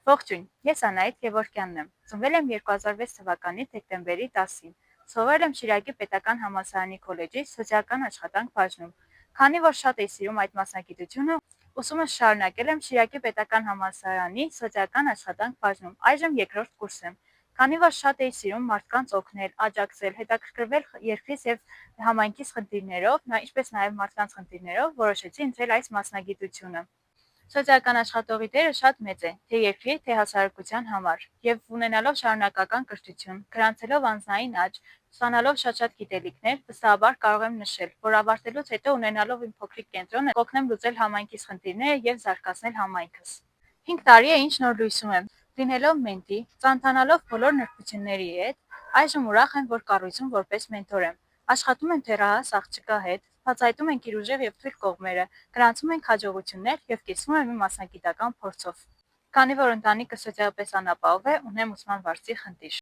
Ողջույն, ես Անահիտ Գևորգյանն եմ, ծնվել եմ 2006 թվականի դեկտեմբերի 10-ին, սովորել եմ Շիրակի պետական համալսարանի քոլեջի սոցիալական աշխատանք բաժնում, քանի որ շատ էի սիրում այդ մասնագիտությունը, ուսումս շարունակել եմ Շիրակի պետական համալսարանի սոցիալական աշխատանք բաժնում, այժմ երկրորդ կուրս եմ, քանի որ շատ էի սիրում մարդկանց օգնել, աջակցել, հետաքրքրվել երկրիս և համայնքիս խնդիրներով, ինչպես նաև մարդկանց խնդիրներով, որոշեցի ընտրել այս մասնագիտությունը։ Սոցիալական աշխատողի դերը շատ մեծ է, թե երկրի, թե հասարակության համար, և ունենալով շարունակական կրթություն, գրանցելով անձնային աճ, ստանալով շատ գիտելիքներ, վստահաբար կարող եմ նշել, որ ավարտելուց հետո ունենալով իմ փոքրիկ կենտրոնը կօգնեմ լուծել համայնքիս խնդիրները և զարգացնել համայնքս։ 5 տարի է, ինչ նոր լույսում եմ, լինելով մենտի, ծանոթանալով բոլոր նրբությունների հետ, այժմ ուրախ եմ, որ կառույցում որպես մենտոր եմ։ Աշխատում եմ դեռահաս աղջկա հետ, բացահայտում ենք իր ուժեղ և թույլ կողմերը, գրանցում ենք հաջողություններ և կիսվում եմ իմ մասնագիտական փորձով։ Քանի որ ընտանիքս սոցիալապես անապահով է, ունեմ ուսման վարձի խնդիր։